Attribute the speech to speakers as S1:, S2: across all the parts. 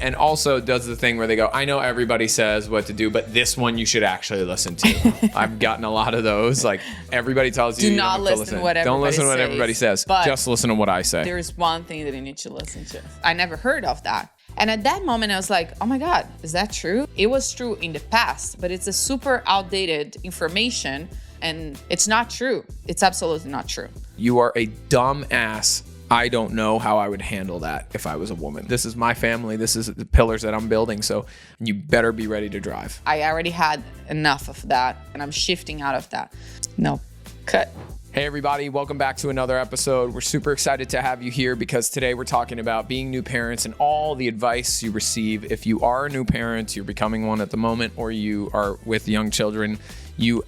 S1: and also does the thing where they go, I know everybody says what to do, but this one you should actually listen to. I've gotten a lot of those. Like, everybody tells you,
S2: Do not listen to what everybody
S1: Don't listen to what
S2: says,
S1: everybody says.
S2: but
S1: Just listen to what I say.
S2: There's one thing that you need to listen to. I never heard of that. And at that moment, I was like, oh my God, is that true? It was true in the past, but it's a super outdated information and it's not true. It's absolutely not true.
S1: You are a dumb ass. I don't know how I would handle that if I was a woman. This is my family. This is the pillars that I'm building. So you better be ready to drive.
S2: I already had enough of that and I'm shifting out of that. No, cut.
S1: Hey everybody, welcome back to another episode. We're super excited to have you here because today we're talking about being new parents and all the advice you receive. If you are a new parent, you're becoming one at the moment, or you are with young children, you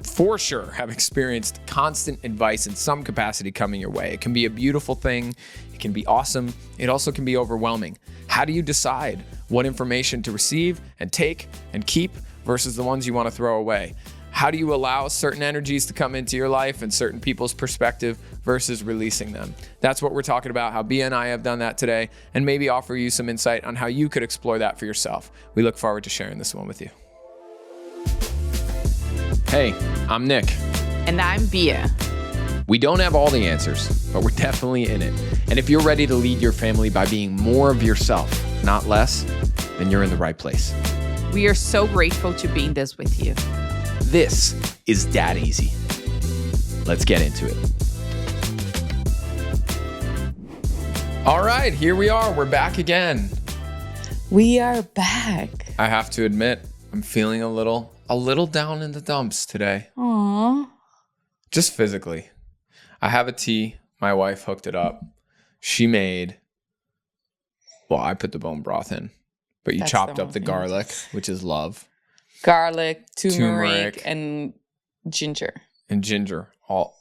S1: for sure have experienced constant advice in some capacity coming your way. It can be a beautiful thing. It can be awesome. It also can be overwhelming. How do you decide what information to receive and take and keep versus the ones you want to throw away? How do you allow certain energies to come into your life and certain people's perspective versus releasing them? That's what we're talking about, how Bia and I have done that today, and maybe offer you some insight on how you could explore that for yourself. We look forward to sharing this one with you. Hey, I'm Nick.
S2: And I'm Bia.
S1: We don't have all the answers, but we're definitely in it. And if you're ready to lead your family by being more of yourself, not less, then you're in the right place.
S2: We are so grateful to be in this with you.
S1: This is Dad Easy. Let's get into it. All right, here we are. We're back again.
S2: We are back.
S1: I have to admit, I'm feeling a little down in the dumps today.
S2: Aww.
S1: Just physically. I have a tea. My wife hooked it up. She made, well, I put the bone broth in, but you chopped up the garlic, which is love.
S2: Garlic, turmeric, and ginger.
S1: And ginger.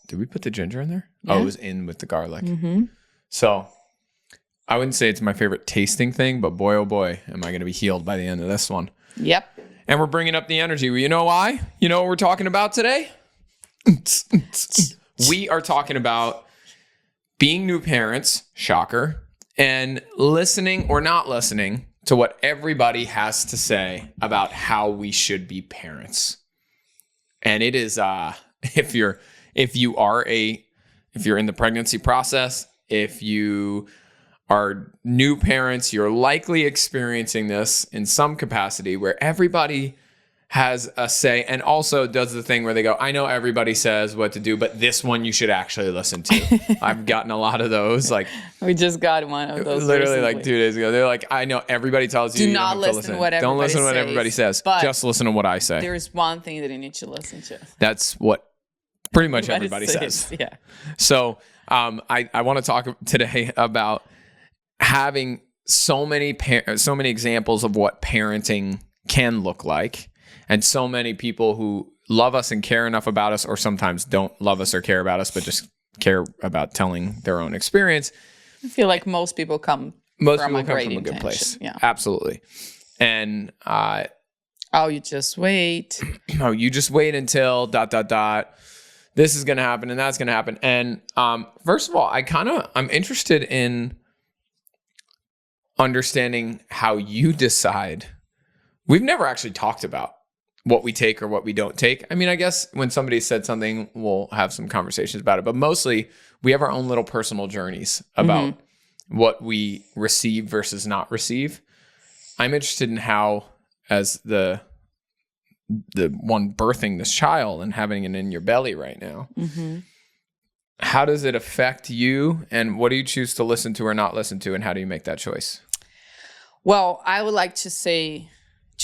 S1: Did we put the ginger in there?
S2: Yeah.
S1: Oh, it was in with the garlic.
S2: Mm-hmm.
S1: So I wouldn't say it's my favorite tasting thing, but boy, oh boy, am I going to be healed by the end of this one.
S2: Yep.
S1: And we're bringing up the energy. You know why? You know what we're talking about today? We are talking about being new parents, shocker, and listening or not listening to what everybody has to say about how we should be parents. And it is if you're in the pregnancy process, if you are new parents, you're likely experiencing this in some capacity where everybody has a say and also does the thing where they go, I know everybody says what to do, but this one you should actually listen to. I've gotten a lot of those. Like,
S2: we just got one of those
S1: literally
S2: recently.
S1: like 2 days ago. They're like, I know everybody tells you.
S2: Do not listen to what everybody says.
S1: Don't listen to what everybody says.
S2: But
S1: just listen to what I say.
S2: There's one thing that you need to listen to.
S1: That's what pretty much everybody says.
S2: Yeah.
S1: So I want to talk today about having so many examples of what parenting can look like, and so many people who love us and care enough about us, or sometimes don't love us or care about us, but just care about telling their own experience.
S2: I feel like most people come from a good place. Yeah,
S1: absolutely. And
S2: you just wait.
S1: You just wait until ... This is going to happen and that's going to happen. And first of all, I'm interested in understanding how you decide. We've never actually talked about what we take or what we don't take. I mean, I guess when somebody said something, we'll have some conversations about it. But mostly, we have our own little personal journeys about what we receive versus not receive. I'm interested in how, as the one birthing this child and having it in your belly right now, how does it affect you, and what do you choose to listen to or not listen to, and how do you make that choice?
S2: Well, I would like to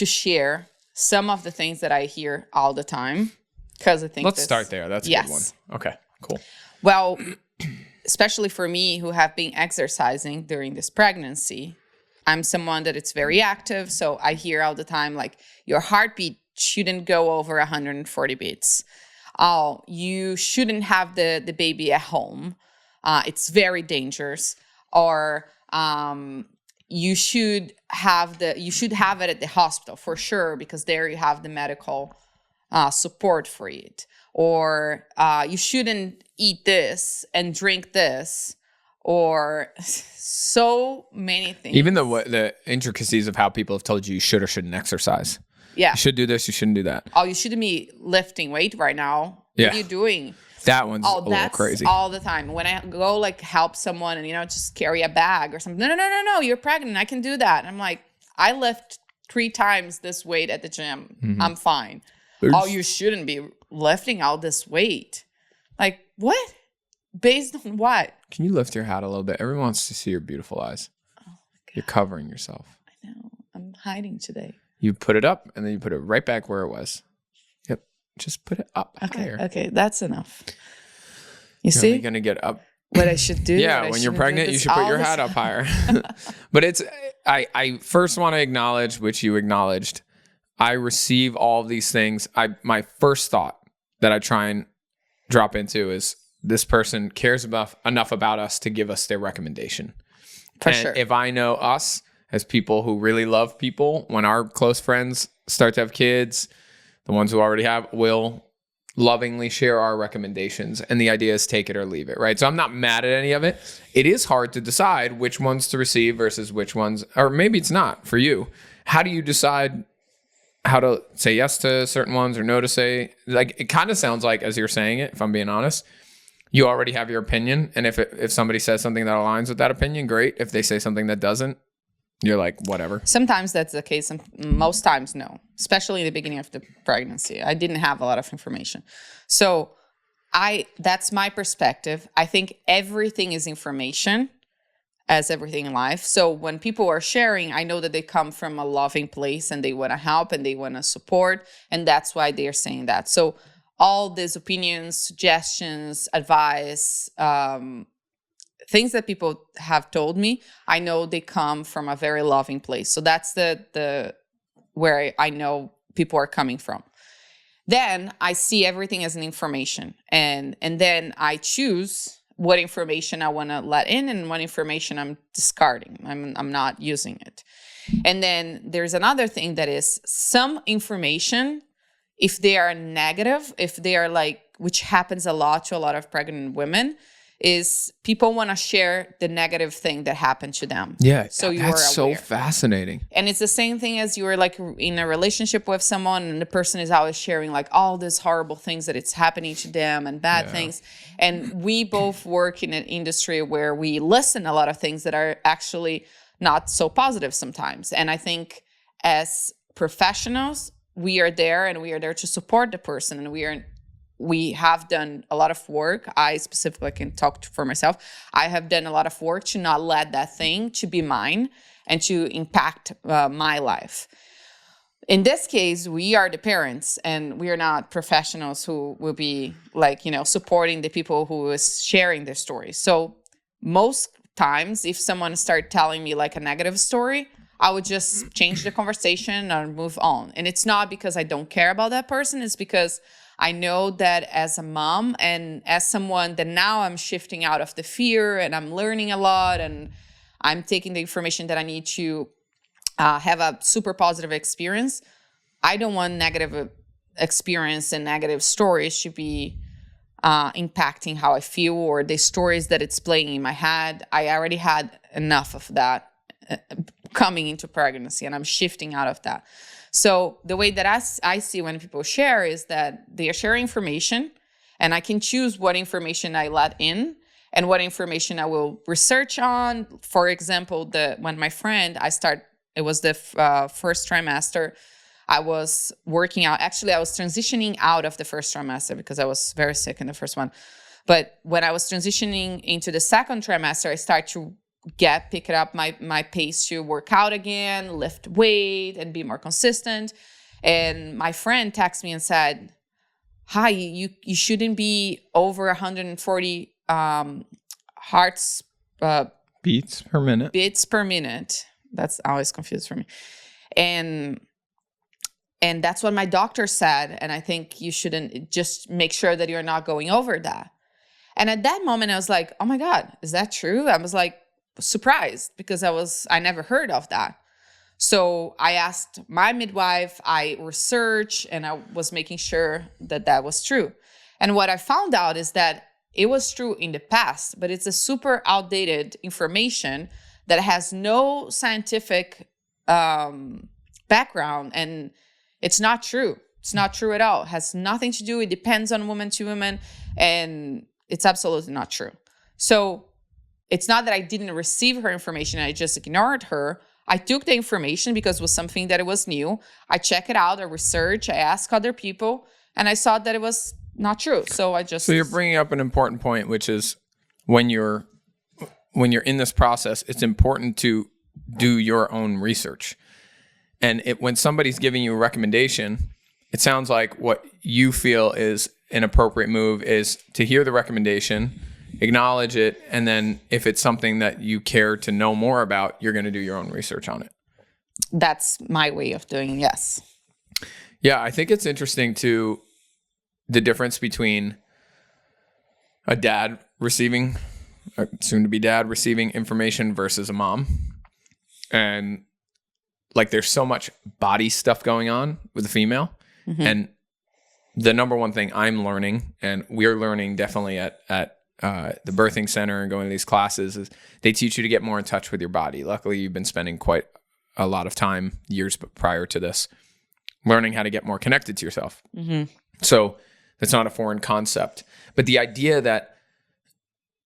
S2: share some of the things that I hear all the time, because I think
S1: let's start there. That's a good one. Okay, cool.
S2: Well, especially for me, who have been exercising during this pregnancy, I'm someone that it's very active. So I hear all the time, like, your heartbeat shouldn't go over 140 beats. Oh, you shouldn't have the baby at home. It's very dangerous. Or you should have it at the hospital for sure, because there you have the medical support for it. Or you shouldn't eat this and drink this or so many things.
S1: Even the intricacies of how people have told you should or shouldn't exercise.
S2: Yeah.
S1: You should do this, you shouldn't do that.
S2: Oh, you shouldn't be lifting weight right now.
S1: Yeah.
S2: What are you doing?
S1: That one's a little crazy.
S2: All the time. When I go like help someone and, just carry a bag or something. No, you're pregnant. I can do that. And I'm like, I lift 3 times this weight at the gym.
S1: Mm-hmm.
S2: I'm fine. You shouldn't be lifting all this weight. Like, what? Based on what?
S1: Can you lift your hat a little bit? Everyone wants to see your beautiful eyes. Oh my God. You're covering yourself.
S2: I know. I'm hiding today.
S1: You put it up and then you put it right back where it was. Yep. Just put it up higher.
S2: Okay, that's that's You see?
S1: You're going to get up.
S2: What I should do.
S1: Yeah, when you're pregnant, you should put your hat up higher. But I first want to acknowledge, which you acknowledged, I receive all of these things. My first thought that I try and drop into is this person cares enough about us to give us their recommendation.
S2: For sure.
S1: If I know us as people who really love people, when our close friends start to have kids, the ones who already have will lovingly share our recommendations. And the idea is take it or leave it, right? So I'm not mad at any of it. It is hard to decide which ones to receive versus which ones, or maybe it's not for you. How do you decide how to say yes to certain ones or no to say? Like, it kind of sounds like, as you're saying it, if I'm being honest, you already have your opinion. And if somebody says something that aligns with that opinion, great. If they say something that doesn't, you're like, whatever.
S2: Sometimes that's the case. And most times, no. Especially in the beginning of the pregnancy. I didn't have a lot of information. So that's my perspective. I think everything is information, as everything in life. So when people are sharing, I know that they come from a loving place and they want to help and they want to support. And that's why they are saying that. So all these opinions, suggestions, advice, things that people have told me, I know they come from a very loving place. So that's the where I know people are coming from. Then I see everything as an information, and then I choose what information I want to let in and what information I'm discarding. I'm not using it. And then there's another thing that is some information, if they are negative, if they are like, which happens a lot to a lot of pregnant women, is people want to share the negative thing that happened to them.
S1: Yeah,
S2: so you
S1: that's
S2: are
S1: so fascinating.
S2: And it's the same thing as you were like in a relationship with someone and the person is always sharing like all these horrible things that it's happening to them and bad things. And we both work in an industry where we listen a lot of things that are actually not so positive sometimes. And I think as professionals, we are there and we are there to support the person, and we have done a lot of work. I specifically can talk for myself. I have done a lot of work to not let that thing to be mine and to impact my life. In this case, we are the parents and we are not professionals who will be like, supporting the people who is sharing their stories. So most times if someone start telling me like a negative story, I would just change the conversation and move on. And it's not because I don't care about that person. It's because I know that as a mom and as someone that now I'm shifting out of the fear and I'm learning a lot and I'm taking the information that I need to have a super positive experience. I don't want negative experience and negative stories to be impacting how I feel or the stories that it's playing in my head. I already had enough of that coming into pregnancy and I'm shifting out of that. So the way that I see when people share is that they are sharing information and I can choose what information I let in and what information I will research on. For example, when my friend, it was the first trimester, I was working out. Actually, I was transitioning out of the first trimester because I was very sick in the first one. But when I was transitioning into the second trimester, I started to pick it up my pace to work out again, lift weight, and be more consistent. And my friend texted me and said, "Hi, you shouldn't be over 140 hearts
S1: beats per minute.
S2: Beats per minute." That's always confused for me. And that's what my doctor said. And I think you shouldn't, just make sure that you're not going over that. And at that moment, I was like, "Oh my God, is that true?" I was like, surprised because I never heard of that. So I asked my midwife, I researched, and I was making sure that was true. And what I found out is that it was true in the past, but it's a super outdated information that has no scientific background, and it's not true. It's not true at all. It has nothing to do. It depends on woman to woman, and it's absolutely not true. So it's not that I didn't receive her information. I just ignored her. I took the information because it was something that it was new. I check it out, I research, I ask other people, and I saw that it was not true. So
S1: you're bringing up an important point, which is when you're in this process, it's important to do your own research. And when somebody's giving you a recommendation, it sounds like what you feel is an appropriate move is to hear the recommendation, acknowledge it, and then if it's something that you care to know more about, you're going to do your own research on it.
S2: That's my way of doing it, yes.
S1: Yeah, I think it's interesting too, the difference between a dad receiving, or soon to be dad receiving information versus a mom. And like there's so much body stuff going on with the female. Mm-hmm. And the number one thing I'm learning, and we're learning definitely at the birthing center and going to these classes, is they teach you to get more in touch with your body. Luckily, you've been spending quite a lot of time, years prior to this, learning how to get more connected to yourself. Mm-hmm. So that's not a foreign concept. But the idea that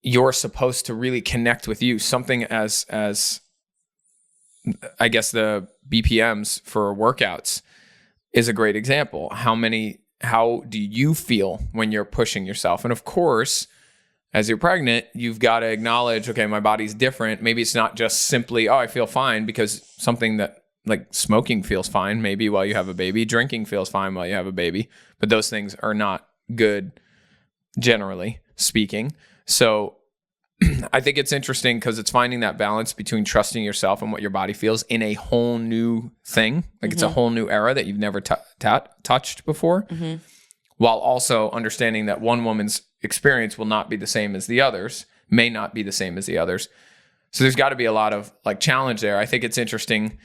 S1: you're supposed to really connect with you, something as I guess the BPMs for workouts is a great example. How do you feel when you're pushing yourself? And of course, as you're pregnant, you've got to acknowledge, okay, my body's different. Maybe it's not just simply, oh, I feel fine, because something that like smoking feels fine maybe while you have a baby, drinking feels fine while you have a baby, but those things are not good, generally speaking. So I think it's interesting because it's finding that balance between trusting yourself and what your body feels in a whole new thing. Like it's a whole new era that you've never touched before, while also understanding that one woman's experience will not be the same as the others, may not be the same as the others. So there's got to be a lot of like challenge there. I think it's interesting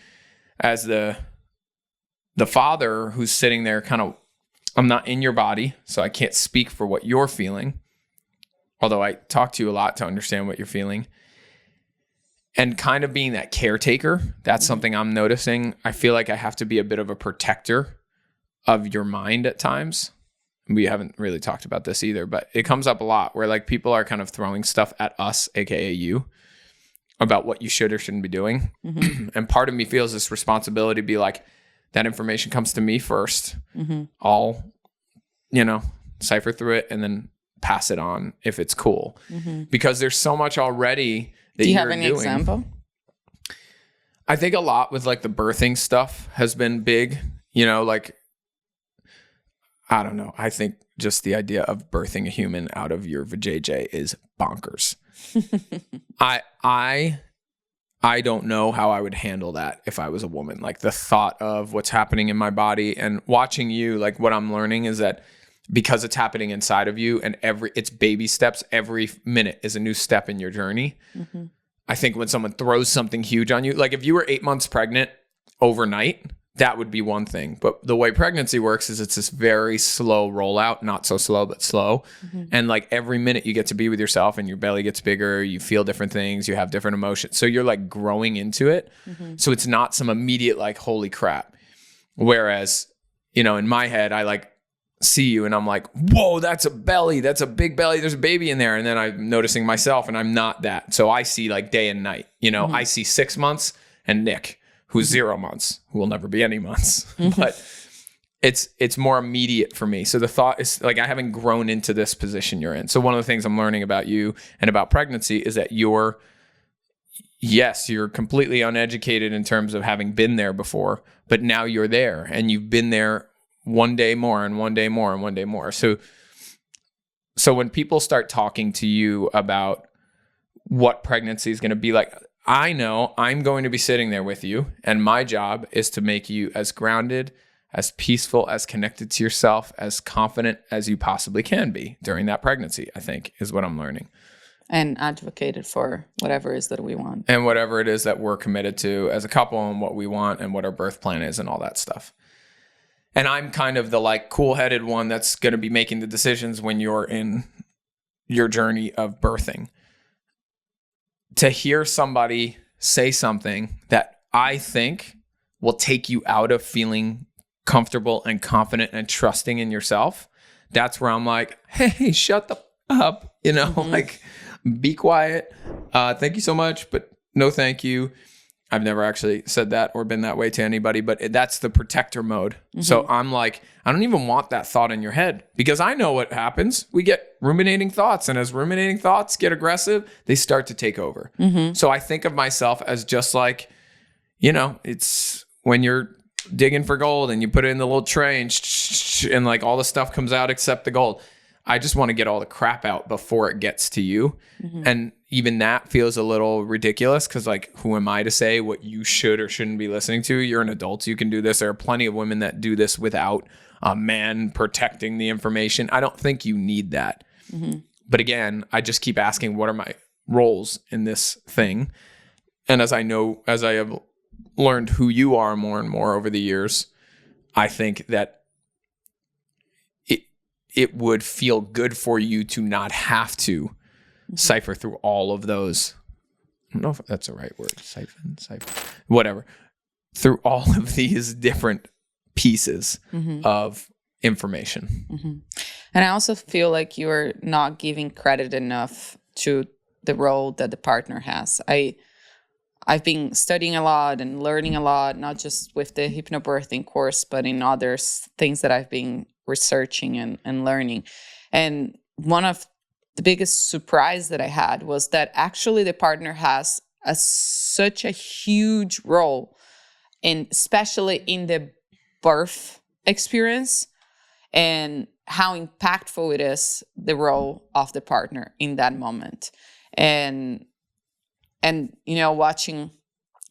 S1: as the father who's sitting there kind of, I'm not in your body, so I can't speak for what you're feeling. Although I talk to you a lot to understand what you're feeling. And kind of being that caretaker, that's something I'm noticing. I feel like I have to be a bit of a protector of your mind at times. We haven't really talked about this either, but it comes up a lot where like people are kind of throwing stuff at us, aka you, about what you should or shouldn't be doing. And part of me feels this responsibility to be like, that information comes to me first. I'll, cipher through it and then pass it on if it's cool. Because there's so much already that you're doing. Do you have any example? I think a lot with like the birthing stuff has been big, like, I don't know. I think just the idea of birthing a human out of your vajayjay is bonkers. I don't know how I would handle that if I was a woman. Like the thought of what's happening in my body and watching you, like what I'm learning is that because it's happening inside of you and it's baby steps, every minute is a new step in your journey. I think when someone throws something huge on you, like if you were 8 months pregnant overnight, that would be one thing. But the way pregnancy works is it's this very slow rollout, not so slow, but slow. And like every minute you get to be with yourself and your belly gets bigger, you feel different things, you have different emotions. So you're like growing into it. So it's not some immediate like, holy crap. Whereas, in my head, I like see you and I'm like, whoa, that's a belly. That's a big belly. There's a baby in there. And then I'm noticing myself and I'm not that. So I see like day and night, I see 6 months and Nick, who's 0 months, who will never be any months, but it's more immediate for me. So the thought is like, I haven't grown into this position you're in. So one of the things I'm learning about you and about pregnancy is that you're completely uneducated in terms of having been there before, but now you're there and you've been there one day more and one day more and one day more. So when people start talking to you about what pregnancy is going to be like, I know I'm going to be sitting there with you, and my job is to make you as grounded, as peaceful, as connected to yourself, as confident as you possibly can be during that pregnancy, I think, is what I'm learning.
S2: And advocated for whatever it is that we want.
S1: And whatever it is that we're committed to as a couple and what we want and what our birth plan is and all that stuff. And I'm kind of the like cool-headed one that's going to be making the decisions when you're in your journey of birthing, to hear somebody say something that I think will take you out of feeling comfortable and confident and trusting in yourself, that's where I'm like, hey, shut the up, like, be quiet. Thank you so much, but no thank you. I've never actually said that or been that way to anybody, but that's the protector mode. So I'm like, I don't even want that thought in your head, because I know what happens. We get ruminating thoughts, and as ruminating thoughts get aggressive, they start to take over. So I think of myself as just like, it's when you're digging for gold and you put it in the little tray and like all the stuff comes out except the gold. I just want to get all the crap out before it gets to you. And even that feels a little ridiculous, because like, who am I to say what you should or shouldn't be listening to? You're an adult. You can do this. There are plenty of women that do this without a man protecting the information. I don't think you need that. But again, I just keep asking, what are my roles in this thing? And as I have learned who you are more and more over the years, I think that it would feel good for you to not have to cipher through all of those. I don't know if that's the right word. Cipher, whatever. Through all of these different pieces of information.
S2: And I also feel like you're not giving credit enough to the role that the partner has. I've been studying a lot and learning a lot, not just with the hypnobirthing course, but in other things that I've been researching and learning. And one of the biggest surprise that I had was that actually the partner has such a huge role especially in the birth experience, and how impactful it is, the role of the partner in that moment. And watching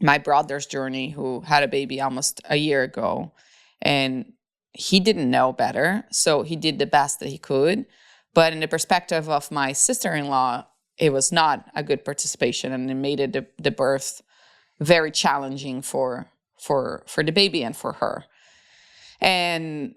S2: my brother's journey, who had a baby almost a year ago, and he didn't know better, so he did the best that he could. But in the perspective of my sister-in-law, it was not a good participation, and it made it the birth very challenging for the baby and for her. And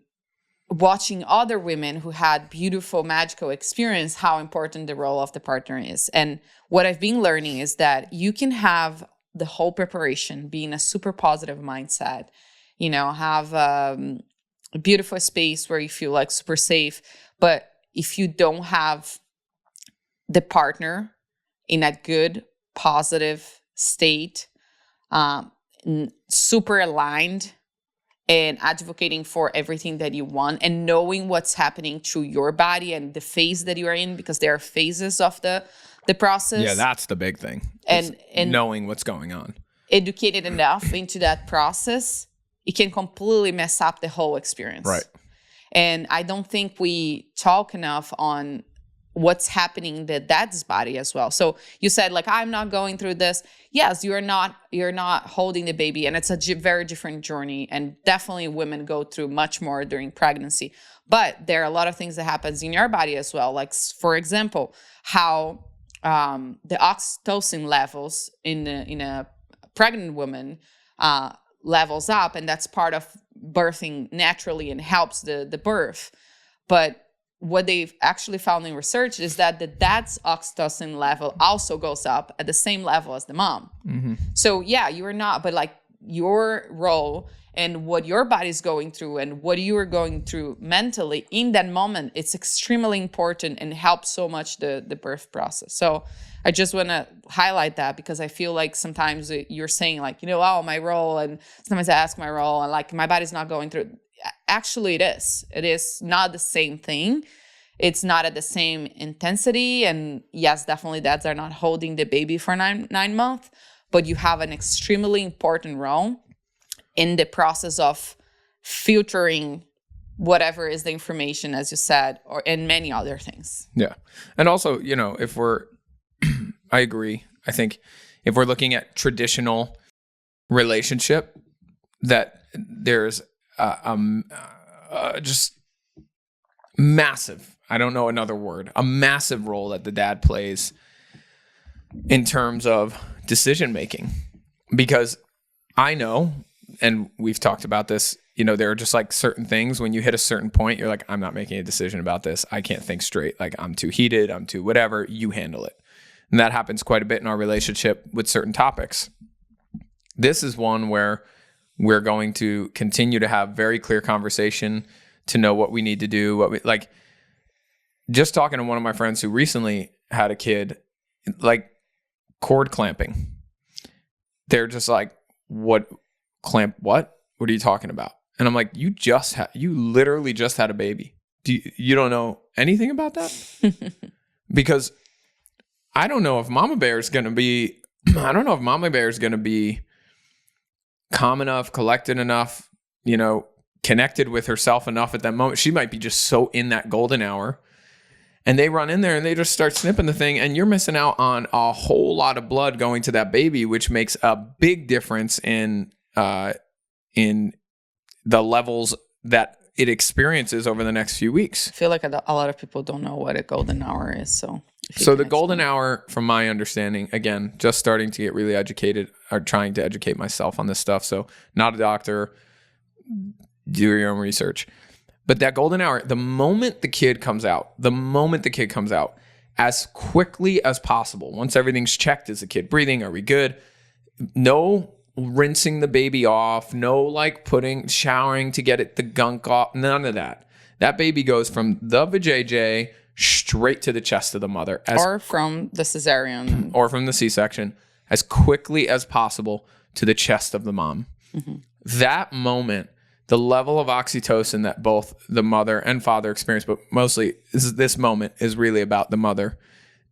S2: watching other women who had beautiful, magical experience, how important the role of the partner is. And what I've been learning is that you can have the whole preparation, be in a super positive mindset, have a beautiful space where you feel like super safe. But if you don't have the partner in a good, positive state, super aligned and advocating for everything that you want, and knowing what's happening to your body and the phase that you are in, because there are phases of the process.
S1: Yeah, that's the big thing.
S2: And
S1: knowing what's going on.
S2: Educated enough into that process, it can completely mess up the whole experience.
S1: Right.
S2: And I don't think we talk enough on what's happening in the dad's body as well. So you said, like, I'm not going through this. Yes, you're not holding the baby, and it's a very different journey. And definitely women go through much more during pregnancy. But there are a lot of things that happens in your body as well. Like, for example, how the oxytocin levels in a pregnant woman levels up, and that's part of birthing naturally and helps the birth. But what they've actually found in research is that the dad's oxytocin level also goes up at the same level as the mom. So yeah, you are not, but like your role and what your body's going through and what you are going through mentally in that moment, it's extremely important and helps so much the birth process. So I just want to highlight that, because I feel like sometimes you're saying like, oh, my role, and sometimes I ask my role and like my body's not going through. Actually, it is. It is not the same thing. It's not at the same intensity. And yes, definitely dads are not holding the baby for nine months, but you have an extremely important role in the process of filtering whatever is the information, as you said, and many other things.
S1: Yeah. And also, if we're, I agree. I think if we're looking at traditional relationship, that there's just massive, I don't know another word, a massive role that the dad plays in terms of decision making. Because I know, and we've talked about this there are just like certain things when you hit a certain point, you're like, I'm not making a decision about this. I can't think straight. Like I'm too heated. I'm too whatever. You handle it. And that happens quite a bit in our relationship with certain topics. This is one where we're going to continue to have very clear conversation to know what we need to do. Just talking to one of my friends who recently had a kid, like cord clamping. They're just like, what? What are you talking about? And I'm like, you literally just had a baby. You don't know anything about that? Because I don't know if Mama Bear is going to be calm enough, collected enough, connected with herself enough at that moment. She might be just so in that golden hour. And they run in there and they just start snipping the thing, and you're missing out on a whole lot of blood going to that baby, which makes a big difference in the levels that it experiences over the next few weeks.
S2: I feel like a lot of people don't know what a golden hour is. So
S1: the golden hour, from my understanding, again, just starting to get really educated, or trying to educate myself on this stuff. So not a doctor, do your own research. But that golden hour, the moment the kid comes out, as quickly as possible, once everything's checked, is the kid breathing? Are we good? No rinsing the baby off, no like showering to get the gunk off, none of that. That baby goes from the vajayjay straight to the chest of the mother.
S2: Or from the cesarean.
S1: Or from the C-section, as quickly as possible to the chest of the mom. Mm-hmm. That moment, the level of oxytocin that both the mother and father experience, but mostly this moment is really about the mother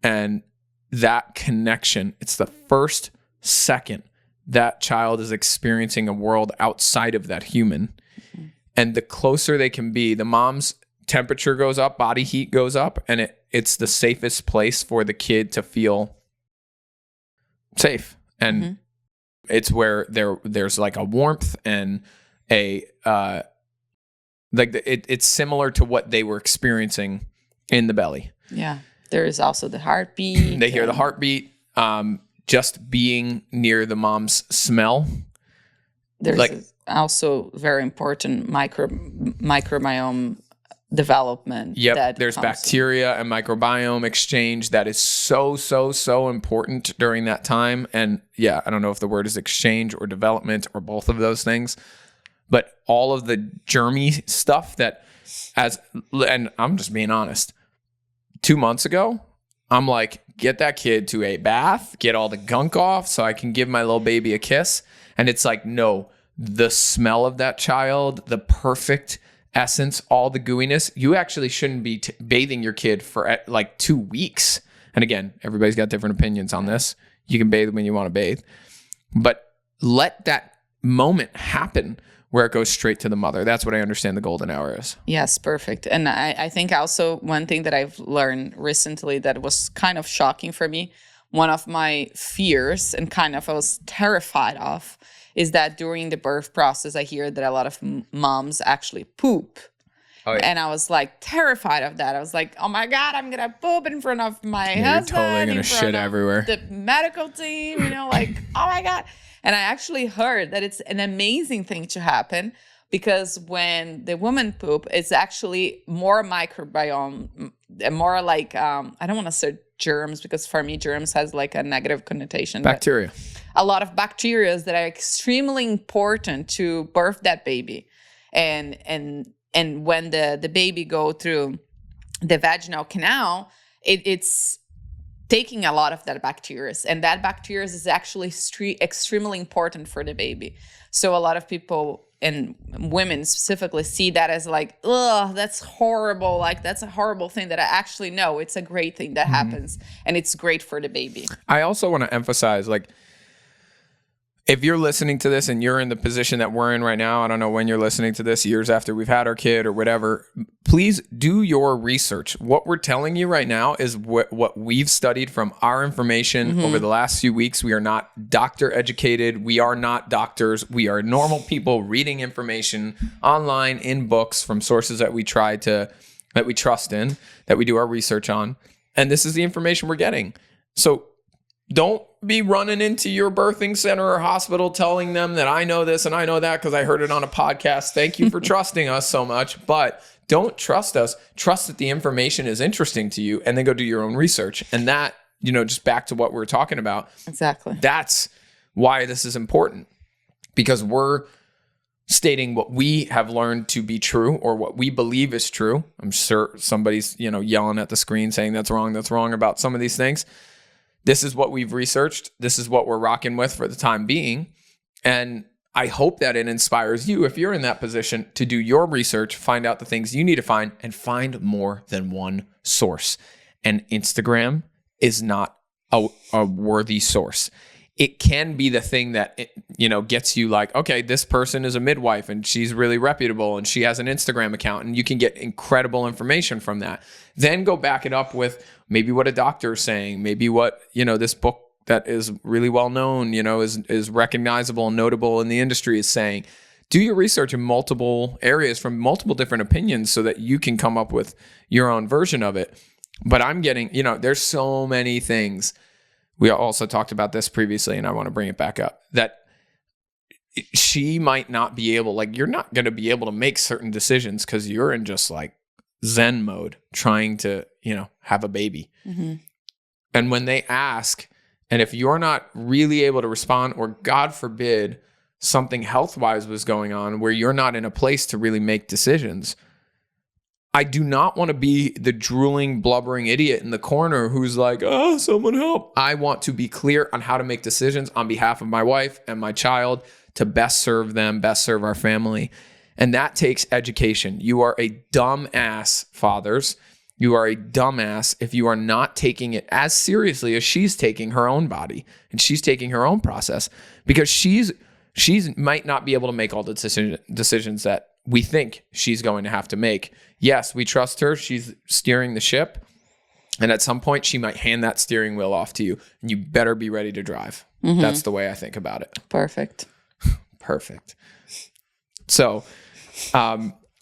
S1: and that connection. It's the first second that child is experiencing a world outside of that human. Mm-hmm. And the closer they can be, the mom's temperature goes up, body heat goes up, and it's the safest place for the kid to feel safe. And mm-hmm. It's where there's like a warmth and it's similar to what they were experiencing in the belly.
S2: Yeah. There is also the heartbeat.
S1: They hear the heartbeat. Just being near the mom's smell.
S2: There's also very important microbiome development.
S1: Yep. There's bacteria and microbiome exchange that is so important during that time. And yeah, I don't know if the word is exchange or development or both of those things. But all of the germy stuff and I'm just being honest, 2 months ago, I'm like, get that kid to a bath, get all the gunk off so I can give my little baby a kiss. And it's like, no, the smell of that child, the perfect essence, all the gooiness, you actually shouldn't be bathing your kid for like 2 weeks. And again, everybody's got different opinions on this. You can bathe when you want to bathe. But let that moment happen where it goes straight to the mother. That's what I understand the golden hour is.
S2: Yes, perfect. And I think also one thing that I've learned recently that was kind of shocking for me, one of my fears and kind of I was terrified of, is that during the birth process, I hear that a lot of moms actually poop. Oh, yeah. And I was like terrified of that. I was like, oh my God, I'm going to poop in front of my husband.
S1: You're totally going to shit everywhere.
S2: The medical team, like, oh my God. And I actually heard that it's an amazing thing to happen because when the woman poop, it's actually more microbiome, more like, I don't want to say germs because for me, germs has like a negative connotation.
S1: Bacteria.
S2: A lot of bacteria that are extremely important to birth that baby. And when the baby go through the vaginal canal, it's taking a lot of that bacteria, and that bacteria is actually extremely important for the baby. So a lot of people and women specifically see that as like, ugh, that's horrible. Like that's a horrible thing that I actually know it's a great thing that happens and it's great for the baby.
S1: I also want to emphasize, like, if you're listening to this and you're in the position that we're in right now, I don't know when you're listening to this, years after we've had our kid or whatever, please do your research. What we're telling you right now is what we've studied from our information over the last few weeks. We are not doctor educated. We are not doctors. We are normal people reading information online in books from sources that we trust in, that we do our research on. And this is the information we're getting. So don't be running into your birthing center or hospital telling them that I know this and I know that because I heard it on a podcast. Thank you for trusting us so much. But don't trust us. Trust that the information is interesting to you, and then go do your own research. And that, just back to what we're talking about.
S2: Exactly.
S1: That's why this is important, because we're stating what we have learned to be true or what we believe is true. I'm sure somebody's, yelling at the screen saying that's wrong about some of these things. This is what we've researched. This is what we're rocking with for the time being. And I hope that it inspires you, if you're in that position, to do your research, find out the things you need to find, and find more than one source. And Instagram is not a worthy source. It can be the thing that, gets you like, okay, this person is a midwife and she's really reputable and she has an Instagram account, and you can get incredible information from that. Then go back it up with maybe what a doctor is saying, maybe what, this book that is really well known, is recognizable and notable in the industry is saying. Do your research in multiple areas from multiple different opinions so that you can come up with your own version of it. But I'm getting, there's so many things. We also talked about this previously, and I want to bring it back up, that she might not be able, like, you're not going to be able to make certain decisions because you're in just like Zen mode trying to, have a baby.
S2: Mm-hmm.
S1: And when they ask, and if you're not really able to respond, or God forbid, something health-wise was going on where you're not in a place to really make decisions, I do not want to be the drooling, blubbering idiot in the corner who's like, oh, someone help. I want to be clear on how to make decisions on behalf of my wife and my child to best serve them, best serve our family. And that takes education. You are a dumbass, fathers. You are a dumbass if you are not taking it as seriously as she's taking her own body and she's taking her own process, because she's might not be able to make all the decisions that we think she's going to have to make. Yes, we trust her. She's steering the ship. And at some point, she might hand that steering wheel off to you, and you better be ready to drive. Mm-hmm. That's the way I think about it.
S2: Perfect.
S1: So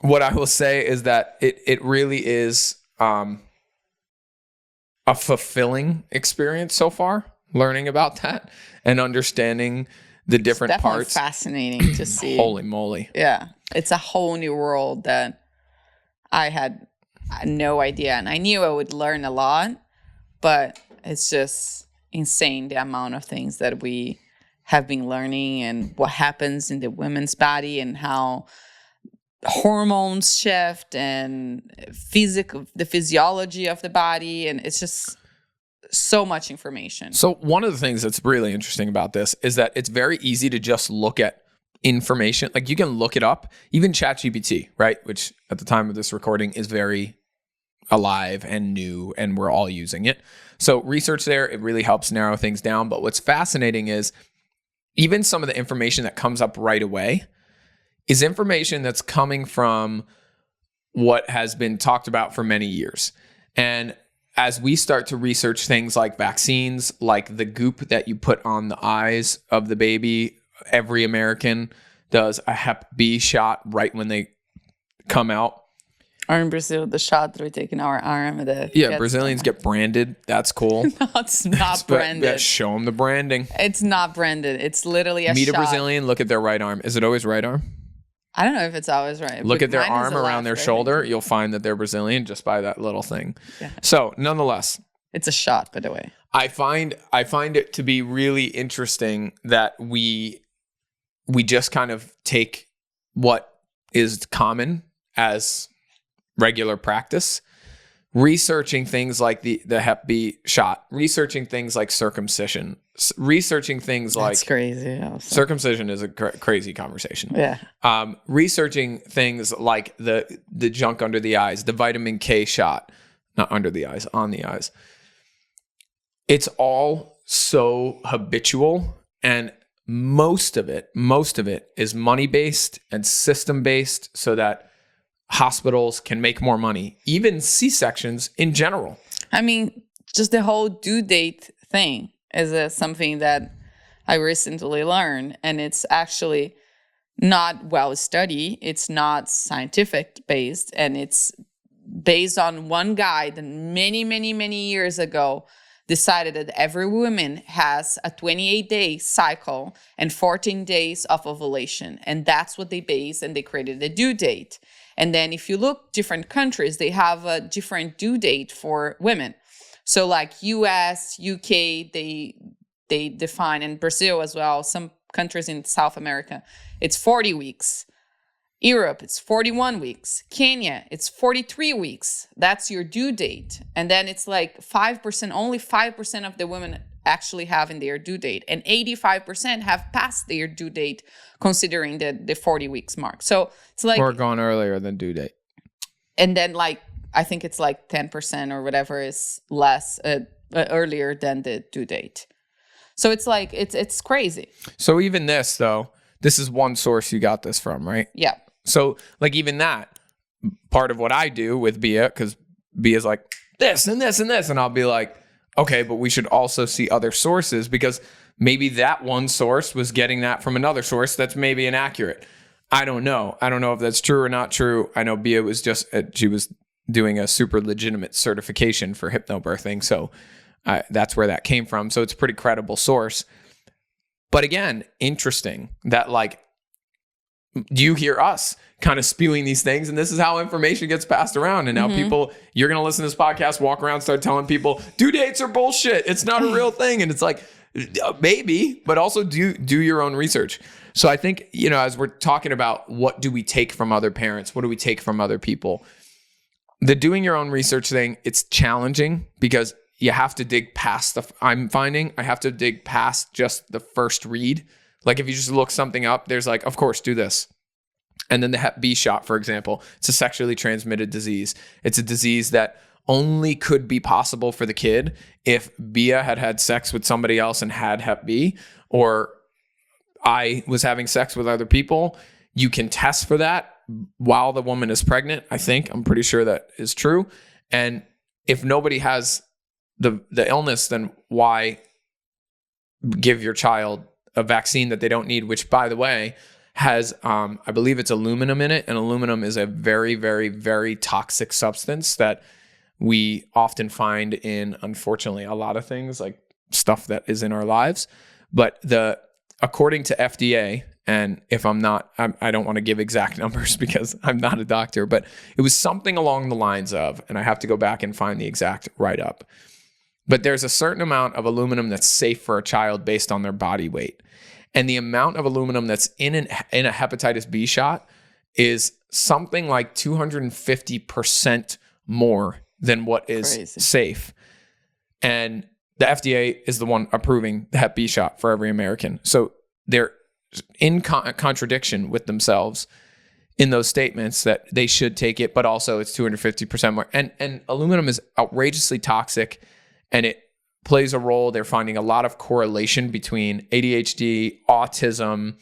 S1: what I will say is that it really is a fulfilling experience so far, learning about that and understanding the different
S2: it's definitely
S1: parts.
S2: Fascinating to see.
S1: Holy moly.
S2: Yeah. It's a whole new world that I had no idea. And I knew I would learn a lot, but it's just insane the amount of things that we have been learning and what happens in the women's body and how hormones shift and the physiology of the body. And it's just so much information.
S1: So one of the things that's really interesting about this is that it's very easy to just look at information. Like, you can look it up, even ChatGPT, right? Which at the time of this recording is very alive and new, and we're all using it. So research there, it really helps narrow things down. But what's fascinating is even some of the information that comes up right away is information that's coming from what has been talked about for many years. And as we start to research things like vaccines, like the goop that you put on the eyes of the baby, every American does a Hep B shot right when they come out.
S2: Or in Brazil, the shot that we take in our arm.
S1: Brazilians get branded. That's cool.
S2: No, it's not branded.
S1: Show them the branding.
S2: It's not branded. It's literally a shot.
S1: Meet a Brazilian, look at their right arm. Is it always right arm?
S2: I don't know if it's always right.
S1: Look at their arm around their shoulder. You'll find that they're Brazilian just by that little thing. Yeah. So nonetheless,
S2: it's a shot, by the way.
S1: I find it to be really interesting that we just kind of take what is common as regular practice, researching things like the Hep B shot, researching things like circumcision, researching things
S2: That's crazy. Also.
S1: Circumcision is a crazy conversation.
S2: Yeah.
S1: Researching things like the junk under the eyes, the vitamin K shot, not under the eyes, on the eyes. It's all so habitual, and most of it is money-based and system-based so that hospitals can make more money, even C-sections in general.
S2: I mean, just the whole due date thing is something that I recently learned, and it's actually not well studied. It's not scientific based, and it's based on one guy that many, many, many years ago decided that every woman has a 28-day cycle and 14 days of ovulation. And that's what they based, and they created a due date. And then if you look different countries, they have a different due date for women. So like US, UK, they define, and Brazil as well, some countries in South America, it's 40 weeks. Europe, it's 41 weeks. Kenya, it's 43 weeks. That's your due date. And then it's like 5%, only 5% of the women actually have in their due date. And 85% have passed their due date, considering the 40 weeks mark. So it's like...
S1: Or gone earlier than due date.
S2: And then like, I think it's like 10% or whatever is less, earlier than the due date. So it's like, it's crazy.
S1: So even this though, this is one source you got this from, right?
S2: Yeah.
S1: So like even that, part of what I do with Bia, because Bia's like this and this and this, and I'll be like, okay, but we should also see other sources, because maybe that one source was getting that from another source that's maybe inaccurate. I don't know. I don't know if that's true or not true. I know Bia was she was doing a super legitimate certification for hypnobirthing. So that's where that came from. So it's a pretty credible source. But again, interesting that like, you hear us kind of spewing these things, and this is how information gets passed around. And now people, you're going to listen to this podcast, walk around, start telling people due dates are bullshit. It's not a real thing. And it's like, maybe, but also do your own research. So I think, as we're talking about what do we take from other parents, what do we take from other people, the doing your own research thing, it's challenging because you have to dig past I have to dig past just the first read. Like if you just look something up, there's like, of course, do this. And then the Hep B shot, for example, it's a sexually transmitted disease. It's a disease that only could be possible for the kid if Bia had had sex with somebody else and had Hep B, or I was having sex with other people. You can test for that while the woman is pregnant. I'm pretty sure that is true. And if nobody has the illness, then why give your child a vaccine that they don't need, which by the way has, I believe it's aluminum in it. And aluminum is a very, very, very toxic substance that we often find in, unfortunately, a lot of things, like stuff that is in our lives. But according to FDA, and if I don't want to give exact numbers because I'm not a doctor, but it was something along the lines of, and I have to go back and find the exact write-up, but there's a certain amount of aluminum that's safe for a child based on their body weight. And the amount of aluminum that's in a hepatitis B shot is something like 250% more than what is safe. And the FDA is the one approving the Hep B shot for every American. So they're in contradiction with themselves in those statements that they should take it, but also it's 250% more. And aluminum is outrageously toxic, and it plays a role. They're finding a lot of correlation between ADHD, autism,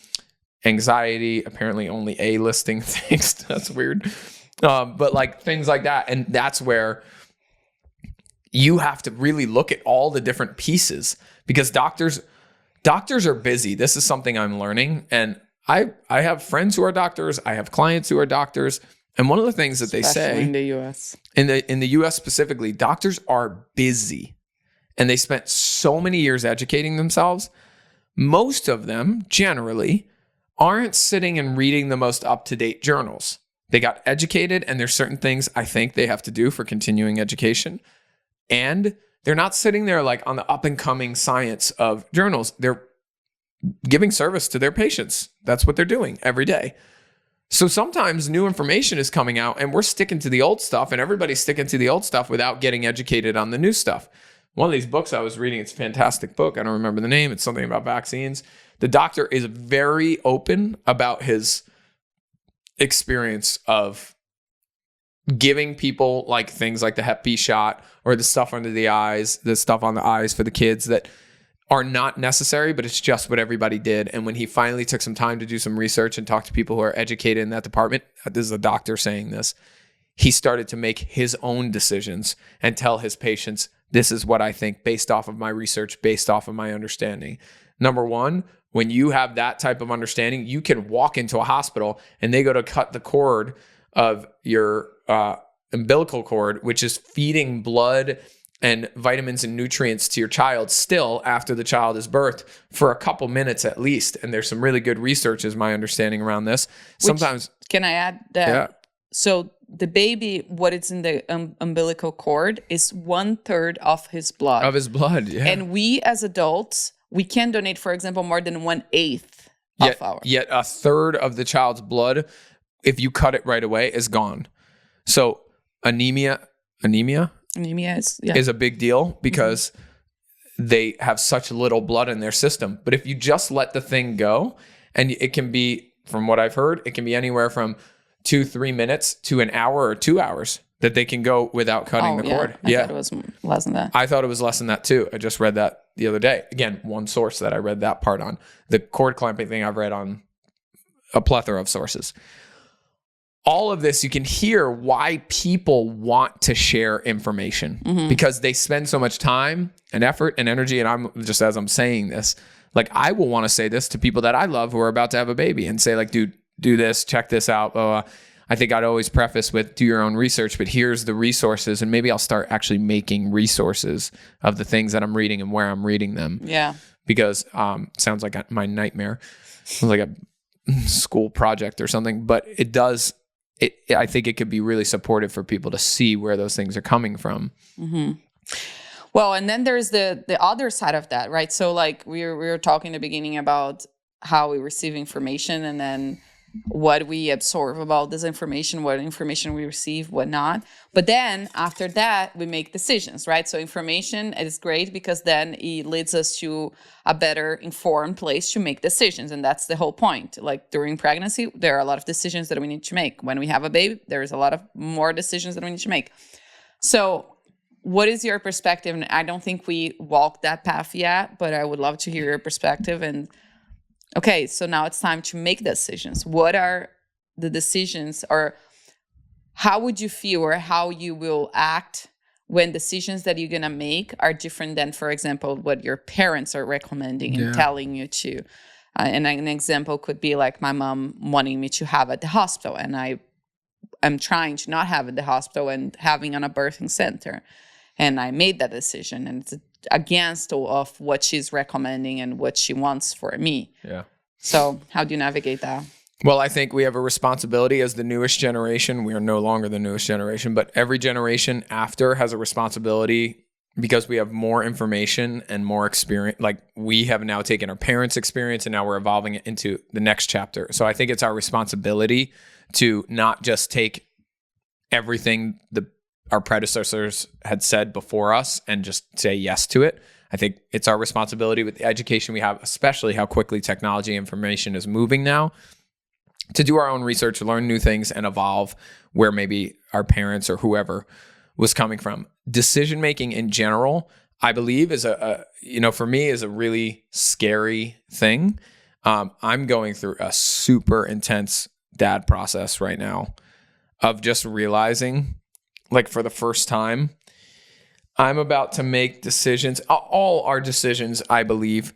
S1: anxiety, apparently only A listing things. That's weird. But like things like that. And that's where you have to really look at all the different pieces, because doctors are busy. This is something I'm learning. And I have friends who are doctors. I have clients who are doctors. And one of the things that they say
S2: in the US,
S1: in the US specifically, doctors are busy. And they spent so many years educating themselves. Most of them, generally, aren't sitting and reading the most up-to-date journals. They got educated, and there's certain things I think they have to do for continuing education. And they're not sitting there like on the up-and-coming science of journals. They're giving service to their patients. That's what they're doing every day. So sometimes new information is coming out, and we're sticking to the old stuff, and everybody's sticking to the old stuff without getting educated on the new stuff. One of these books I was reading, it's a fantastic book. I don't remember the name. It's something about vaccines. The doctor is very open about his experience of giving people like things like the Hep B shot or the stuff under the eyes, the stuff on the eyes for the kids that are not necessary, but it's just what everybody did. And when he finally took some time to do some research and talk to people who are educated in that department, this is a doctor saying this, he started to make his own decisions and tell his patients, this is what I think based off of my research, based off of my understanding. Number one, when you have that type of understanding, you can walk into a hospital and they go to cut the cord of your umbilical cord, which is feeding blood and vitamins and nutrients to your child still after the child is birthed for a couple minutes at least. And there's some really good research, is my understanding, around this. Sometimes,
S2: can I add that?
S1: Yeah.
S2: So the baby, what is in the umbilical cord is 1/3 of his blood.
S1: Of his blood, yeah.
S2: And we as adults, we can donate, for example, more than 1/8 of our.
S1: Yet 1/3 of the child's blood, if you cut it right away, is gone. So anemia is a big deal because they have such little blood in their system. But if you just let the thing go, and it can be, from what I've heard, it can be anywhere from 2-3 minutes to an hour or 2 hours that they can go without cutting the cord.
S2: I thought it was less than that.
S1: I thought it was less than that too. I just read that the other day. Again, one source that I read that part on. The cord clamping thing I've read on a plethora of sources. All of this, you can hear why people want to share information because they spend so much time and effort and energy. And I'm just, as I'm saying this, like, I will want to say this to people that I love who are about to have a baby and say, like, dude, do this, check this out. I think I'd always preface with, do your own research, but here's the resources. And maybe I'll start actually making resources of the things that I'm reading and where I'm reading them.
S2: Yeah.
S1: Because sounds like my nightmare. Sounds like a school project or something, but it does. I think it could be really supportive for people to see where those things are coming from.
S2: Well, and then there's the other side of that, right? So like we were talking in the beginning about how we receive information and then what we absorb about this information, what information we receive, what not. But then after that, we make decisions, right? So information is great because then it leads us to a better informed place to make decisions. And that's the whole point. Like during pregnancy, there are a lot of decisions that we need to make. When we have a baby, there's a lot of more decisions that we need to make. So what is your perspective? And I don't think we walked that path yet, but I would love to hear your perspective. And okay, so now it's time to make decisions. What are the decisions, or how would you feel, or how you will act when decisions that you're going to make are different than, for example, what your parents are recommending and telling you to? And an example could be like my mom wanting me to have at the hospital, and I'm trying to not have at the hospital and having on a birthing center. And I made that decision, and it's against of what she's recommending and what she wants for me.
S1: Yeah.
S2: So how do you navigate that?
S1: Well, I think we have a responsibility as the newest generation. We are no longer the newest generation, but every generation after has a responsibility because we have more information and more experience. Like, we have now taken our parents' experience and now we're evolving it into the next chapter. So I think it's our responsibility to not just take everything our predecessors had said before us and just say yes to it. I think it's our responsibility with the education we have, especially how quickly technology information is moving now, to do our own research, learn new things, and evolve where maybe our parents or whoever was coming from. Decision-making in general, I believe, is for me, is a really scary thing. I'm going through a super intense dad process right now of just realizing, like, for the first time, I'm about to make decisions. All our decisions, I believe,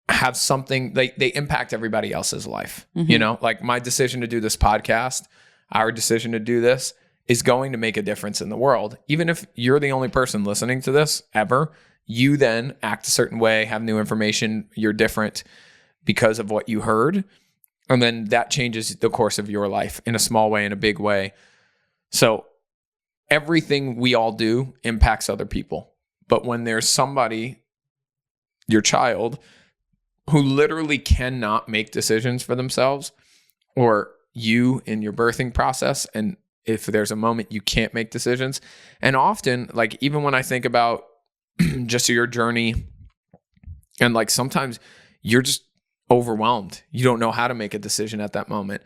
S1: have something, they impact everybody else's life. You know, like my decision to do this podcast, our decision to do this is going to make a difference in the world. Even if you're the only person listening to this ever, you then act a certain way, have new information, you're different because of what you heard. And then that changes the course of your life in a small way, in a big way. So everything we all do impacts other people. But when there's somebody, your child, who literally cannot make decisions for themselves, or you in your birthing process, and if there's a moment you can't make decisions, and often, like, even when I think about just your journey, and like sometimes you're just overwhelmed. You don't know how to make a decision at that moment.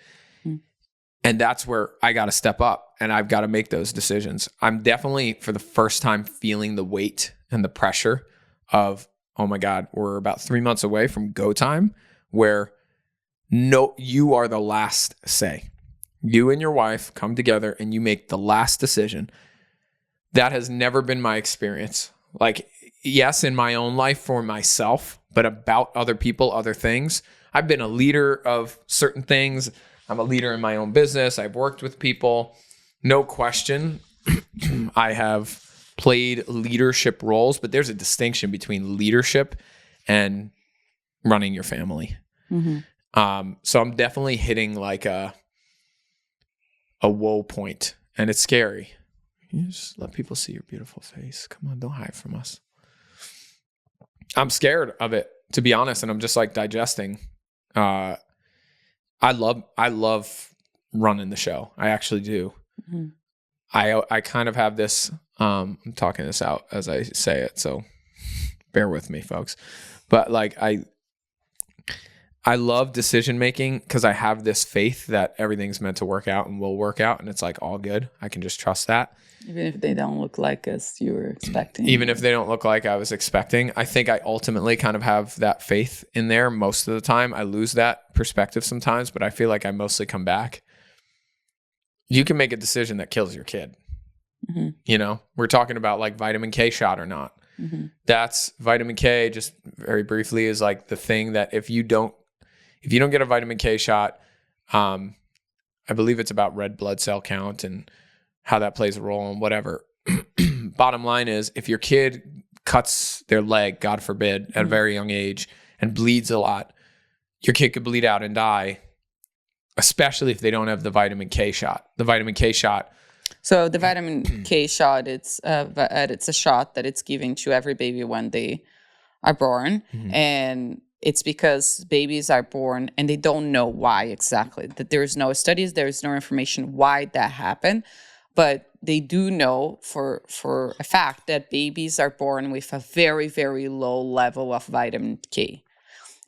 S1: And that's where I got to step up and I've got to make those decisions. I'm definitely, for the first time, feeling the weight and the pressure of, oh my God, we're about 3 months away from go time, where you are the last say. You and your wife come together and you make the last decision. That has never been my experience. Like, yes, in my own life for myself, but about other people, other things. I've been a leader of certain things. I'm a leader in my own business. I've worked with people. No question. I have played leadership roles, but there's a distinction between leadership and running your family. So I'm definitely hitting like a woe point, and it's scary. You just let people see your beautiful face. Come on, don't hide from us. I'm scared of it, to be honest, and I'm just like digesting. I love running the show. I actually do. I kind of have this. I'm talking this out as I say it, so bear with me, folks. But like I love decision making because I have this faith that everything's meant to work out and will work out, and it's like all good. I can just trust that.
S2: Even if they don't look like as you were expecting.
S1: Even if they don't look like I was expecting. I think I ultimately kind of have that faith in there most of the time. I lose that perspective sometimes, but I feel like I mostly come back. You can make a decision that kills your kid. You know, we're talking about like vitamin K shot or not. That's vitamin K, just very briefly, is like the thing that if you don't get a vitamin K shot, I believe it's about red blood cell count and how that plays a role and whatever. Bottom line is, if your kid cuts their leg, God forbid, at a very young age and bleeds a lot, your kid could bleed out and die, especially if they don't have the vitamin K shot. The vitamin K shot.
S2: So the vitamin K shot, it's a shot that it's given to every baby when they are born. And it's because babies are born and they don't know why exactly. That there's no studies, there's no information why that happened. But they do know for a fact that babies are born with a very, very low level of vitamin K.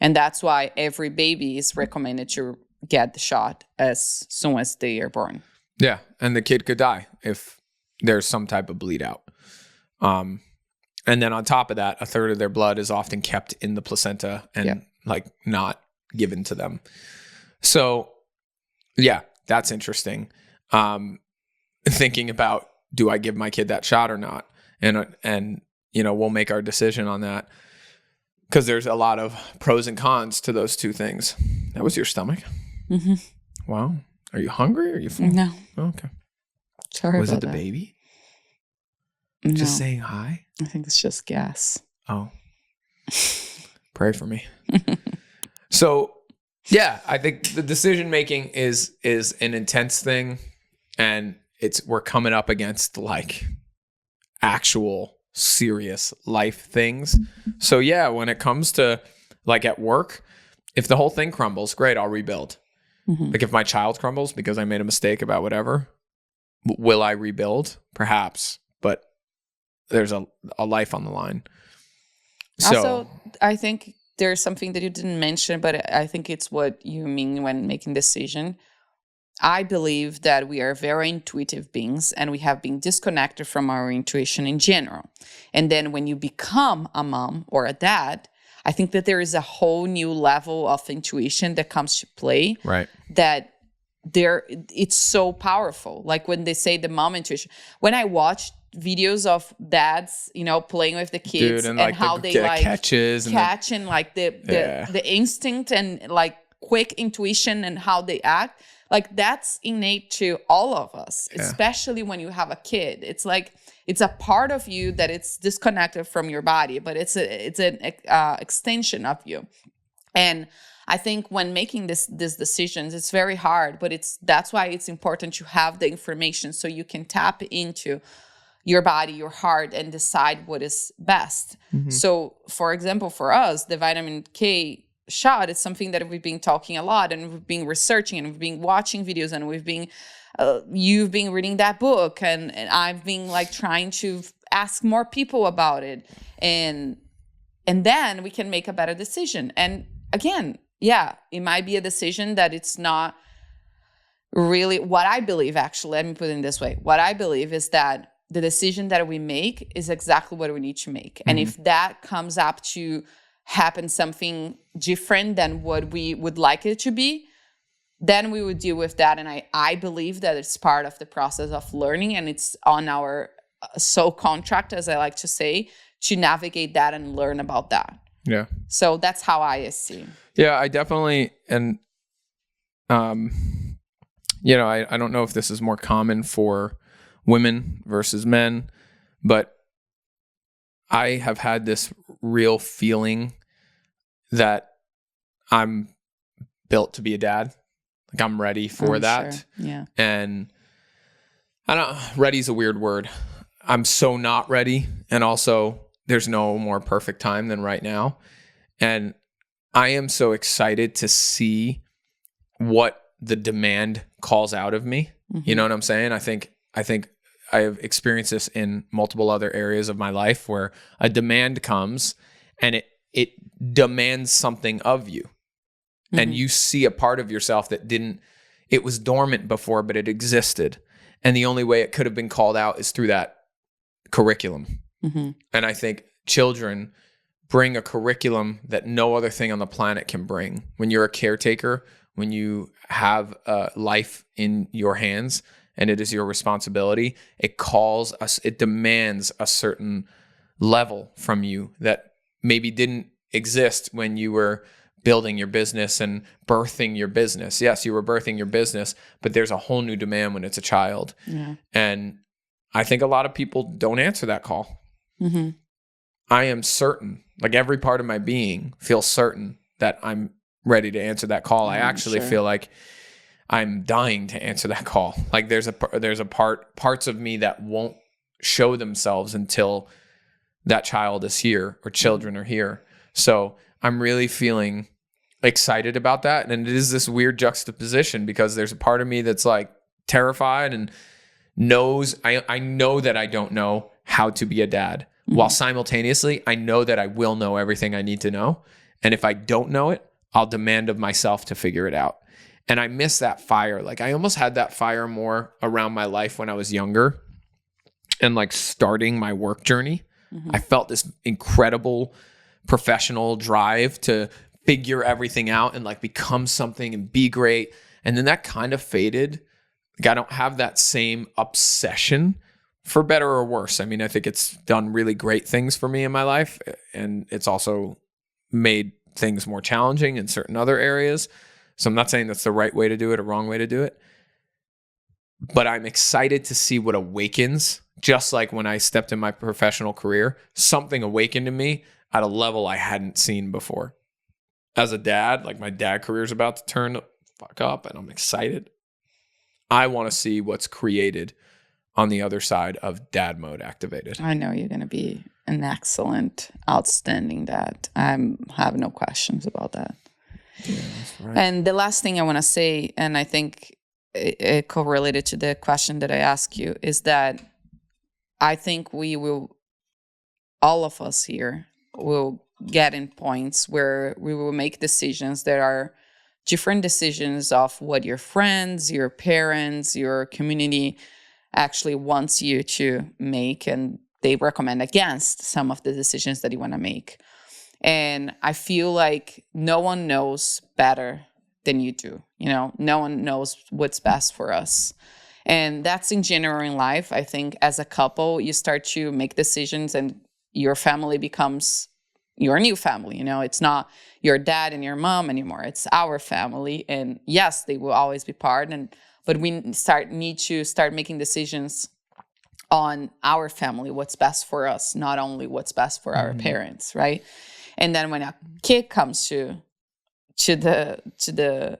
S2: And that's why every baby is recommended to get the shot as soon as they are born.
S1: Yeah, and the kid could die if there's some type of bleed out. And then on top of that, a third of their blood is often kept in the placenta and like not given to them. So yeah, that's interesting. Thinking about, do I give my kid that shot or not? And you know, we'll make our decision on that because there's a lot of pros and cons to those two things. That was your stomach? Wow. Are you hungry or are you full?
S2: No.
S1: Oh, okay.
S2: Sorry
S1: was
S2: about
S1: it the
S2: that.
S1: baby?
S2: No.
S1: Just saying hi?
S2: I think it's just gas.
S1: Oh. Pray for me. So, yeah, I think the decision making is an intense thing, and we're coming up against like actual serious life things. So, yeah, when it comes to like at work, if the whole thing crumbles, great, I'll rebuild. Like if my child crumbles because I made a mistake about whatever, will I rebuild? Perhaps, but there's a life on the line. So,
S2: also, I think there's something that you didn't mention, but I think it's what you mean when making decision. I believe that we are very intuitive beings and we have been disconnected from our intuition in general. And then when you become a mom or a dad, I think that there is a whole new level of intuition that comes to play.
S1: right.
S2: That it's so powerful. Like when they say the mom intuition, when I watch videos of dads, you know, playing with the kids,
S1: Dude, and like
S2: how they like
S1: catches and
S2: and like the instinct and like quick intuition and how they act, like that's innate to all of us, especially when you have a kid. It's like it's a part of you that it's disconnected from your body, but it's an extension of you. And I think when making these decisions, it's very hard, but that's why it's important to have the information so you can tap into your body, your heart, and decide what is best. So, for example, for us, the vitamin K shot is something that we've been talking a lot, and we've been researching, and we've been watching videos, and we've been you've been reading that book, and I've been like trying to ask more people about it, and then we can make a better decision. And again, yeah, it might be a decision that it's not really what I believe. Actually, let me put it in this way: what I believe is that the decision that we make is exactly what we need to make, and if that comes up to happen something different than what we would like it to be, then we would deal with that. And I believe that it's part of the process of learning, and it's on our soul contract, as I like to say, to navigate that and learn about that.
S1: Yeah.
S2: So that's how I see.
S1: Yeah, I definitely, and you know, I don't know if this is more common for women versus men, but I have had this real feeling that I'm built to be a dad. Like I'm ready for that.
S2: Sure. Yeah.
S1: And ready's a weird word. I'm so not ready. And also there's no more perfect time than right now. And I am so excited to see what the demand calls out of me. Mm-hmm. You know what I'm saying? I think I have experienced this in multiple other areas of my life where a demand comes and it demands something of you. Mm-hmm. And you see a part of yourself that it was dormant before, but it existed. And the only way it could have been called out is through that curriculum. Mm-hmm. And I think children bring a curriculum that no other thing on the planet can bring. When you're a caretaker, when you have a life in your hands and it is your responsibility, it demands a certain level from you that maybe didn't exist when you were building your business and birthing your business. Yes, you were birthing your business, but there's a whole new demand when it's a child. Yeah. And I think a lot of people don't answer that call. Mm-hmm. I am certain, like every part of my being feels certain that I'm ready to answer that call. I actually feel like I'm dying to answer that call. Like there's parts of me that won't show themselves until that child is here or children are here. So I'm really feeling excited about that. And it is this weird juxtaposition because there's a part of me that's like terrified and knows, I know that I don't know how to be a dad. Mm-hmm. While simultaneously, I know that I will know everything I need to know. And if I don't know it, I'll demand of myself to figure it out. And I miss that fire. Like I almost had that fire more around my life when I was younger and like starting my work journey. Mm-hmm. I felt this incredible professional drive to figure everything out and like become something and be great. And then that kind of faded. Like I don't have that same obsession, for better or worse. I mean, I think it's done really great things for me in my life, and it's also made things more challenging in certain other areas. So I'm not saying that's the right way to do it or wrong way to do it, but I'm excited to see what awakens. Just like when I stepped in my professional career, something awakened in me at a level I hadn't seen before. As a dad, like my dad career is about to turn the fuck up and I'm excited. I want to see what's created on the other side of dad mode activated.
S2: I know you're going to be an excellent, outstanding dad. I have no questions about that. Yeah, that's right. And the last thing I want to say, and I think it correlated to the question that I asked you, is that I think all of us here will get in points where we will make decisions that are different decisions of what your friends, your parents, your community actually wants you to make, and they recommend against some of the decisions that you want to make. And I feel like no one knows better than you do. You know, no one knows what's best for us. And that's in general in life. I think as a couple, you start to make decisions and your family becomes your new family. You know, it's not your dad and your mom anymore. It's our family. And yes, they will always be part. But we need to start making decisions on our family, what's best for us, not only what's best for our parents, right? And then when a kid comes to the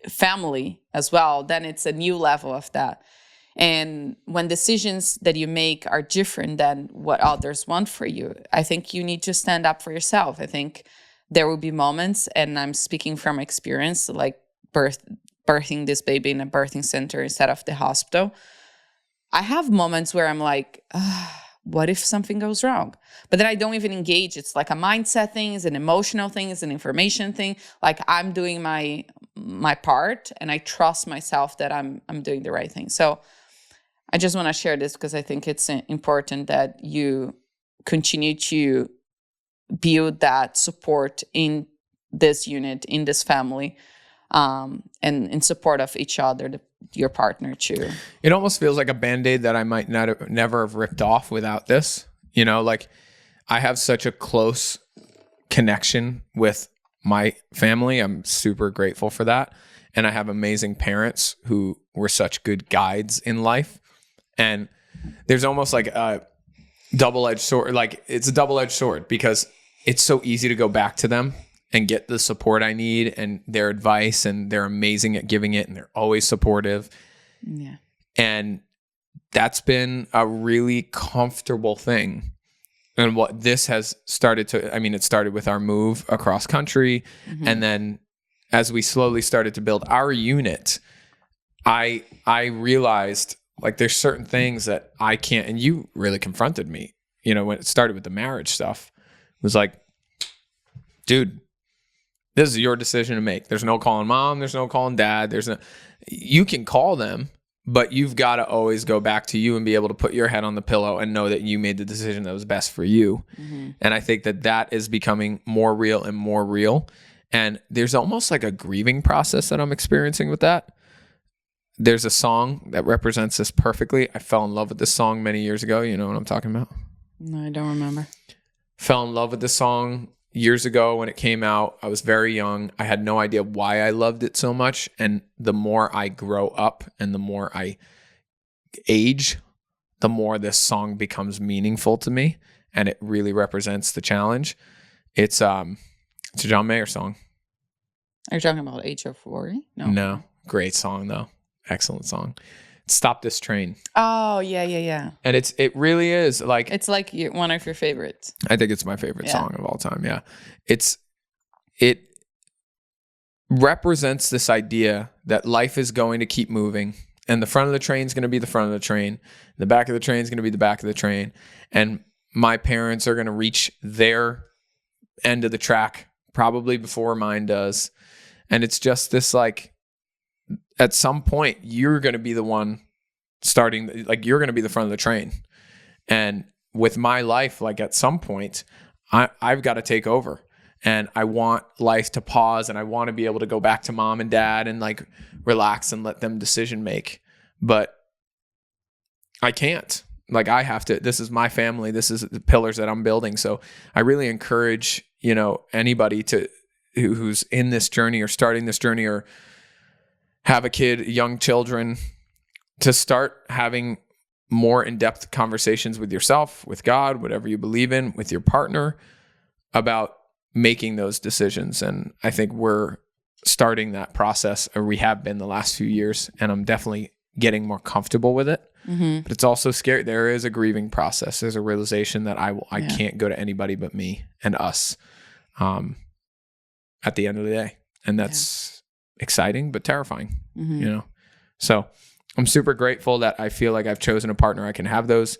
S2: family as well, then it's a new level of that. And when decisions that you make are different than what others want for you, I think you need to stand up for yourself. I think there will be moments, and I'm speaking from experience, like birthing this baby in a birthing center instead of the hospital. I have moments where I'm like, what if something goes wrong? But then I don't even engage. It's like a mindset thing, it's an emotional thing, it's an information thing. Like I'm doing my part, and I trust myself that I'm doing the right thing. So I just want to share this because I think it's important that you continue to build that support in this unit, in this family, and in support of each other, your partner too.
S1: It almost feels like a Band-Aid that I might never have ripped off without this. You know, like I have such a close connection with my family. I'm super grateful for that. And I have amazing parents who were such good guides in life. And there's almost like double-edged sword. Like, it's a double-edged sword because it's so easy to go back to them and get the support I need and their advice, and they're amazing at giving it, and they're always supportive.
S2: Yeah.
S1: And that's been a really comfortable thing. And what this has started to, I mean, it started with our move across country. Mm-hmm. And then as we slowly started to build our unit, I realized, like, there's certain things that I can't, and you really confronted me, you know, when it started with the marriage stuff. It was like, dude, this is your decision to make. There's no calling mom. There's no calling dad. You can call them, but you've got to always go back to you and be able to put your head on the pillow and know that you made the decision that was best for you. Mm-hmm. And I think that is becoming more real and more real. And there's almost like a grieving process that I'm experiencing with that. There's a song that represents this perfectly. I fell in love with this song many years ago. You know what I'm talking about?
S2: No, I don't remember.
S1: Fell in love with this song years ago when it came out. I was very young. I had no idea why I loved it so much. And the more I grow up and the more I age, the more this song becomes meaningful to me. And it really represents the challenge. It's a John Mayer song.
S2: Are you talking about Age of Worry?
S1: No. Great song though. Excellent song. Stop This Train.
S2: Oh, yeah.
S1: And it really is like,
S2: it's like one of your favorites.
S1: I think it's my favorite song of all time. Yeah. It represents this idea that life is going to keep moving, and the front of the train is going to be the front of the train. The back of the train is going to be the back of the train. And my parents are going to reach their end of the track probably before mine does. And it's just this, like, at some point you're going to be the one starting, like, you're going to be the front of the train. And with my life, like, at some point I've got to take over, and I want life to pause, and I want to be able to go back to mom and dad and, like, relax and let them decision make. But I can't. Like, I have to. This is my family. This is the pillars that I'm building. So I really encourage, you know, anybody who's in this journey or starting this journey or have a kid, young children, to start having more in-depth conversations with yourself, with God, whatever you believe in, with your partner, about making those decisions. And I think we're starting that process, or we have been the last few years, and I'm definitely getting more comfortable with it. Mm-hmm. But it's also scary. There is a grieving process. There's a realization that I can't go to anybody but me and us at the end of the day. And that's exciting, but terrifying, you know? So I'm super grateful that I feel like I've chosen a partner I can have those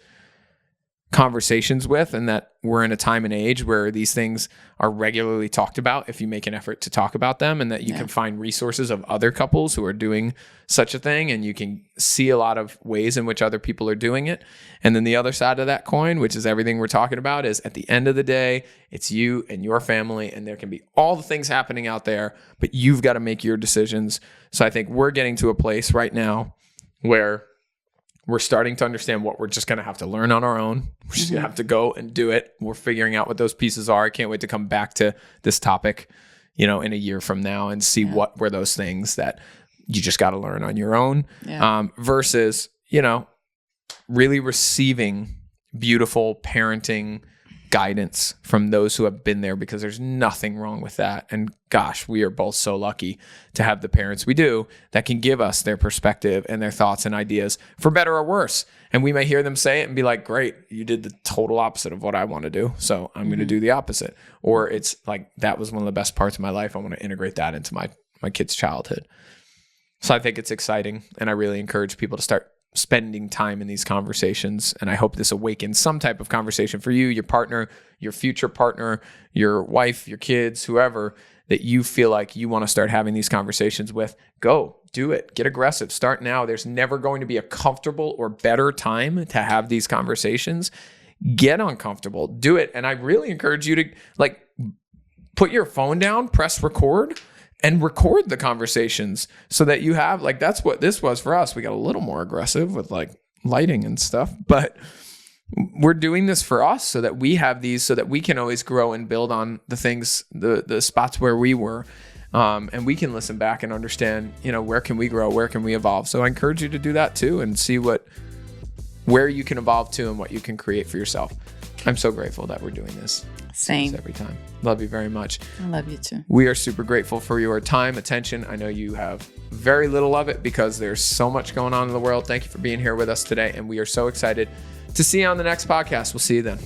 S1: conversations with, and that we're in a time and age where these things are regularly talked about if you make an effort to talk about them, and that you can find resources of other couples who are doing such a thing, and you can see a lot of ways in which other people are doing it. And then the other side of that coin, which is everything we're talking about, is at the end of the day, it's you and your family, and there can be all the things happening out there, but you've got to make your decisions. So I think we're getting to a place right now where we're starting to understand what we're just going to have to learn on our own. We're just going to have to go and do it. We're figuring out what those pieces are. I can't wait to come back to this topic, you know, in a year from now and see what were those things that you just got to learn on your own, versus, you know, really receiving beautiful parenting guidance from those who have been there, because there's nothing wrong with that. And gosh, we are both so lucky to have the parents we do that can give us their perspective and their thoughts and ideas, for better or worse. And we may hear them say it and be like, great, you did the total opposite of what I want to do, so I'm going to do the opposite. Or it's like, that was one of the best parts of my life, I want to integrate that into my kid's childhood. So I think it's exciting, and I really encourage people to start spending time in these conversations. And I hope this awakens some type of conversation for you, your partner, your future partner, your wife, your kids, whoever, that you feel like you want to start having these conversations with. Go do it. Get aggressive. Start now. There's never going to be a comfortable or better time to have these conversations. Get uncomfortable. Do it. And I really encourage you to, like, put your phone down, press record, and record the conversations, so that you have, like, that's what this was for us. We got a little more aggressive with, like, lighting and stuff, but we're doing this for us so that we have these, so that we can always grow and build on the things, the spots where we were, and we can listen back and understand, you know, where can we grow, where can we evolve. So I encourage you to do that too, and see what where you can evolve to and what you can create for yourself. I'm so grateful that we're doing this.
S2: Same.
S1: Every time. Love you very much.
S2: I love you too.
S1: We are super grateful for your time, attention. I know you have very little of it because there's so much going on in the world. Thank you for being here with us today. And we are so excited to see you on the next podcast. We'll see you then.